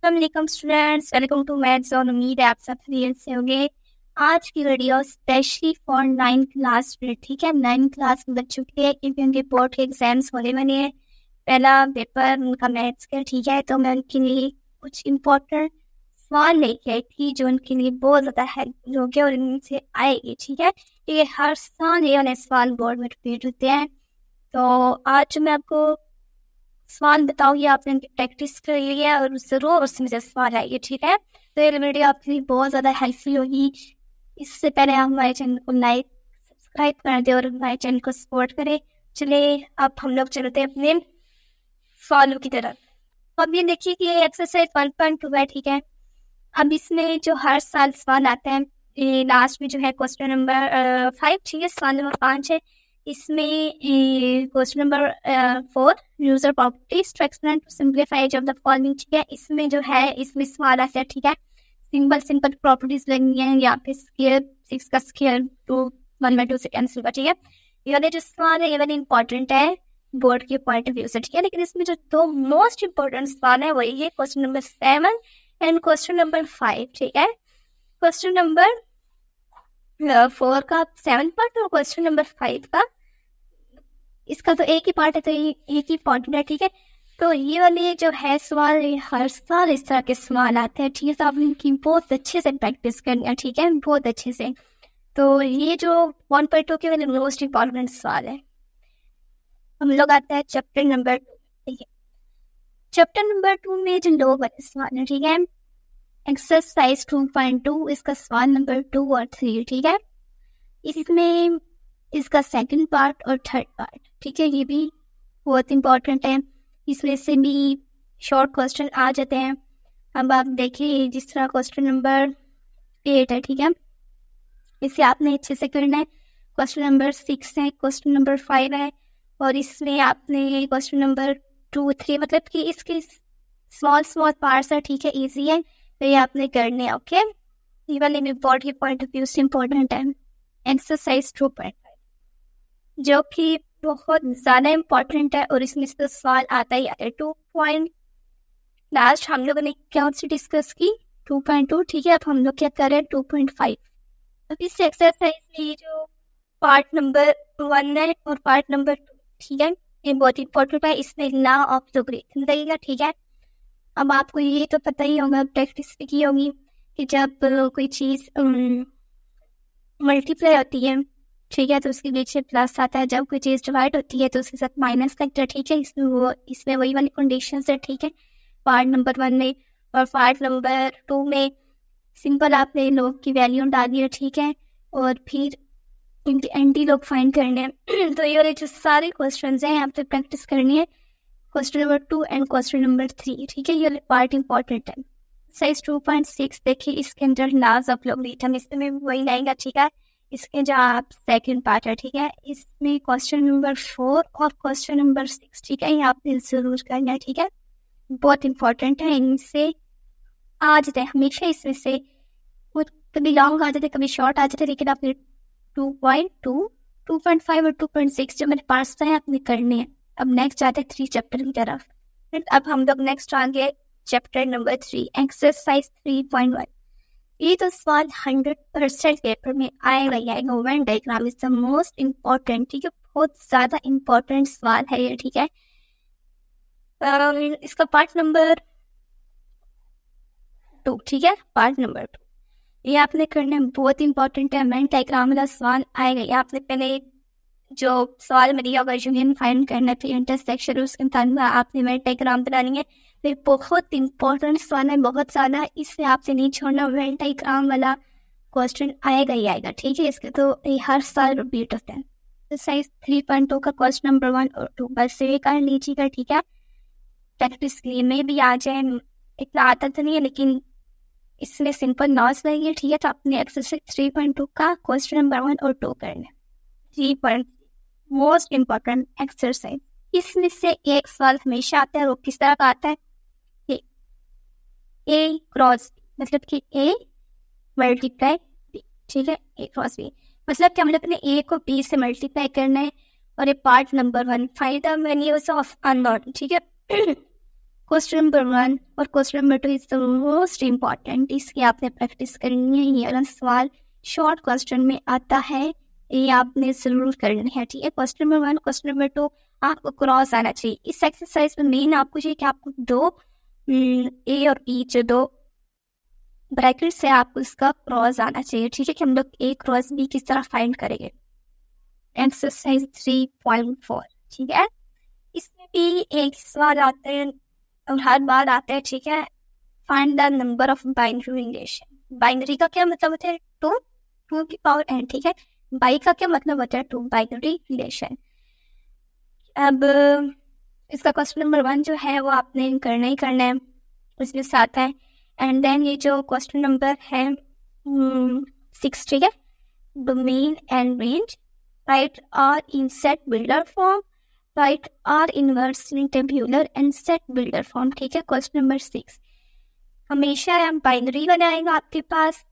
अस्सलाम students, welcome to maths zone. उम्मीद है आप सब खैरियत से होंगे। आज की video specially for 9th class में, ठीक है। 9th क्लास के बच्चों के लिए, क्योंकि उनके बोर्ड के एग्जाम्स होने वाले हैं। पहला पेपर उनका मैथ्स का, ठीक है। तो मैं उनके लिए कुछ इम्पोर्टेंट सवाल लेके आई थी जो उनके लिए बहुत ज़्यादा हेल्पफुल हो गया और इनसे आएगी, ठीक है। ये हर साल ये वाले सवाल बोर्ड में रिपीट होते हैं। तो आज मैं आपको सवाल बताऊंगी, आपने उनकी प्रैक्टिस कर ली है और ज़रूर उसमें से सवाल आएंगे, ठीक है। तो ये वीडियो आपके लिए बहुत ज़्यादा हेल्पफुल होगी। इससे पहले आप हमारे चैनल को लाइक सब्सक्राइब कर दें और हमारे चैनल को सपोर्ट करें। चलिए अब हम लोग चलते हैं अपने सवालों की तरफ। तो अब ये देखिए कि ये एक्सरसाइज 1.2 है, ठीक है। अब इसमें जो हर साल सवाल आता है, ये लास्ट में जो है क्वेश्चन नंबर 5, ठीक है, सवाल नंबर 5 है। इसमें question number 4, user properties to explain to simplify each of the following, ठीक है। इसमें जो है इसमें सवाल आता है, ठीक है। सिंपल प्रॉपर्टीज लगनी है, या फिर स्केयर 6 का स्केयर 2 1/2 से कैंसिल का, ठीक है। ये वाले जो सवाल है ये वाले इंपॉर्टेंट है बोर्ड के पॉइंट ऑफ व्यू से, ठीक है। लेकिन इसमें जो दो मोस्ट इंपॉर्टेंट सवाल है वही है question number 7 and question number 5, ठीक है। क्वेश्चन नंबर 4 का 7 पार्ट और क्वेश्चन नंबर 5 का, इसका तो एक ही पार्ट है, तो एक ही पार्ट है, ठीक है। तो ये वाले जो है सवाल, ये हर साल इस तरह के सवाल आते हैं, ठीक है। तो आप इनकी बहुत अच्छे से प्रैक्टिस करनी है, ठीक है, बहुत अच्छे से। तो ये जो 1.2 के वाले मोस्ट इंपॉर्टेंट सवाल है। हम लोग आता है चैप्टर नंबर 2, ठीक है। चैप्टर नंबर 2 में जो लोग वाले सवाल है, ठीक है। एक्सरसाइज 2.2, इसका सवाल नंबर 2 और 3, ठीक है। इसमें इसका सेकंड पार्ट और थर्ड पार्ट, ठीक है, ये भी बहुत इंपॉर्टेंट है। इसमें से भी शॉर्ट क्वेश्चन आ जाते हैं। अब आप देखिए, जिस तरह क्वेश्चन नंबर 8 है, ठीक है, इसे आपने अच्छे से करना है। क्वेश्चन नंबर 6 है, क्वेश्चन नंबर 5 है, और इसमें आपने क्वेश्चन नंबर 2 3, मतलब कि इसके स्मॉल पार्ट्स है, ठीक है, ईजी है, तो ये आपने करने हैं, ओके। ये वाले में बोर्ड के पॉइंट ऑफ व्यू से इंपॉर्टेंट है। एक्सरसाइज 2.5 जो कि बहुत ज़्यादा इम्पोर्टेंट है और इसमें से सवाल आता ही आता है। 2 पॉइंट लास्ट हम लोगों ने क्या से डिस्कस की 2.2, ठीक है। अब हम लोग क्या कर रहे हैं 2.5। अब इस एक्सरसाइज में जो पार्ट नंबर 1 है और पार्ट नंबर 2, ठीक है, ये बहुत इंपॉर्टेंट है। इसमें लॉ ऑफ लॉगरिथम लगेगा, ठीक है। अब आपको ये तो पता ही होगा, प्रैक्टिस भी की होगी, कि जब कोई चीज़ मल्टीप्लाई होती है, ठीक है, तो उसके बीच में प्लस आता है। जब कोई चीज़ डिवाइड होती है तो उसके साथ माइनस लगता है, ठीक है। इसमें वही वाली कंडीशंस है, ठीक है, पार्ट नंबर 1 में। और पार्ट नंबर 2 में सिंपल आपने लोग की वैल्यू डाली है, ठीक है, और फिर इनके एंटी लोग फाइंड करने हैं। तो ये वाले जो सारे क्वेश्चन हैं यहाँ पे प्रैक्टिस करनी है, question number 2 and question number 3, ठीक है। ये पार्ट इंपॉर्टेंट है। साइज 2.6 देखिए, इसके अंदर लॉज ऑफ लॉगरिथम, इसमें वही आएगा, ठीक है। इसके जो आप सेकंड पार्ट है, ठीक है, इसमें क्वेश्चन नंबर 4 और क्वेश्चन नंबर 6, ठीक है, ये आपने जरूर करना है, ठीक है, बहुत इंपॉर्टेंट है। इनसे आ जाते हैं हमेशा, इसमें से कभी लॉन्ग आ जाते, कभी शॉर्ट आ जाते, लेकिन आपने 2.2 2.5 और 2.6 जो मेरे पास हैं आपने करने हैं। अब नेक्स्ट आते हैं 3 चैप्टर की तरफ। अब हम लोग नेक्स्ट आगे चैप्टर नंबर 3, एक्सरसाइज 3.1। ये तो सवाल 100% पेपर में आएगा ही आएगा। Venn diagram is the most important, ठीक है, बहुत ज्यादा इम्पोर्टेंट सवाल है ये, ठीक है। इसका पार्ट नंबर 2, ठीक है, पार्ट नंबर 2 ये आपने करना बहुत इंपॉर्टेंट है। वेन डायग्राम वाला सवाल आएगा। ये आपने पहले जो सवाल में दिया होगा यूनियन फाइंड करना, फिर इंटरसेक्शन, उसके बाद आपने वेन डायग्राम बनानी है। फिर बहुत इंपॉर्टेंट सवाल है, बहुत ज़्यादा, इससे आपसे नहीं छोड़ना। वेन डायग्राम वाला क्वेश्चन आएगा ही आएगा, ठीक है। इसके तो ये हर साल रिपीट होता है। एक्सरसाइज 3.2 का क्वेश्चन नंबर 1 और 2 बस ये कर लीजिएगा, ठीक है। प्रैक्टिस के लिए में भी आ जाए, इतना आता तो नहीं है, लेकिन इसमें सिंपल नॉज लगेगी, ठीक है। तो आपने एक्सरसाइज 3.2 का क्वेश्चन नंबर 1 और 2 करना। 3. मोस्ट इम्पॉर्टेंट एक्सरसाइज, इसमें से एक सवाल हमेशा आता है, वो किस तरह का आता है, ए क्रॉस, मतलब कि ए मल्टीप्लाई बी, ठीक है, ए क्रॉस बी, मतलब कि हम लोग ने ए को बी से मल्टीप्लाई करना है। और ये part number 1, find the values of unknown, ठीक है। क्वेश्चन नंबर 1 और question number 2 is the most important, इसकी आपने प्रैक्टिस करनी है। ये वाला सवाल शॉर्ट क्वेश्चन में आता है, ये आपने जरूर करनी है, ठीक है। क्वेश्चन नंबर 1, क्वेश्चन नंबर 2 आपको क्रॉस आना चाहिए। इस एक्सरसाइज में मेन आपको चाहिए कि आपको दो ए और बी जो दो ब्रैकेट से आपको इसका क्रॉस आना चाहिए, ठीक है। कि हम लोग ए क्रॉस बी किस तरह फाइंड करेंगे, एक्सरसाइज 3.4, ठीक है। इसमें भी एक सवाल आते हैं और हर बार आते हैं, ठीक है। Find the number of binary relation. Binary का क्या मतलब होता है, 2 की पावर n, ठीक है। बाई का क्या मतलब होता है, 2 बाइनरी रिलेशन। अब इसका क्वेश्चन नंबर 1 जो है वो आपने करना ही करना है, उसमें साथ है। एंड देन ये जो क्वेश्चन नंबर है 6, ठीक है, domain and range, write R in set builder form, write R inversely tabular and set builder form, ठीक है। क्वेश्चन नंबर 6 हमेशा हम बाइनरी बनाएगा आपके पास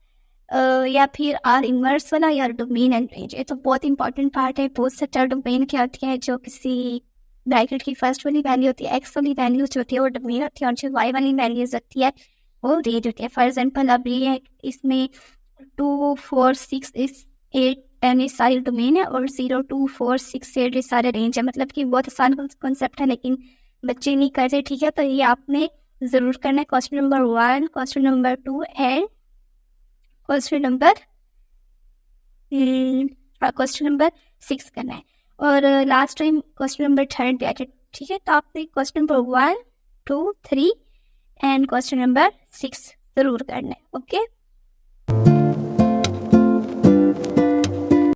या फिर आर इनवर्स वाला या डोमेन एंड रेंज। ये तो बहुत इंपॉर्टेंट पार्ट है। बहुत सेक्टर डोमेन क्या होती है, जो किसी ब्रैकेट की फर्स्ट वाली वैल्यू होती है, एक्स वाली वैल्यूज जो होती है वो डोमेन होती है, और जो वाई वाली वैल्यूज होती है वो रेंज होती है। फॉर एग्जाम्पल अब ये है, इसमें 2, 4, 6 इस 8 10 ये सारी डोमेन है, और 0, 2, 4, 6, 8 ये सारे रेंज है। मतलब कि बहुत आसान कॉन्सेप्ट है, लेकिन बच्चे नहीं करते, ठीक है। तो ये आपने जरूर करना है। Question number 1, question number 2 and question number 6 करना है। और लास्ट टाइम क्वेश्चन नंबर 3 दिया था, ठीक है। तो आपने question number 1, 2, 3 and question number 6 जरूर करना है, ओके।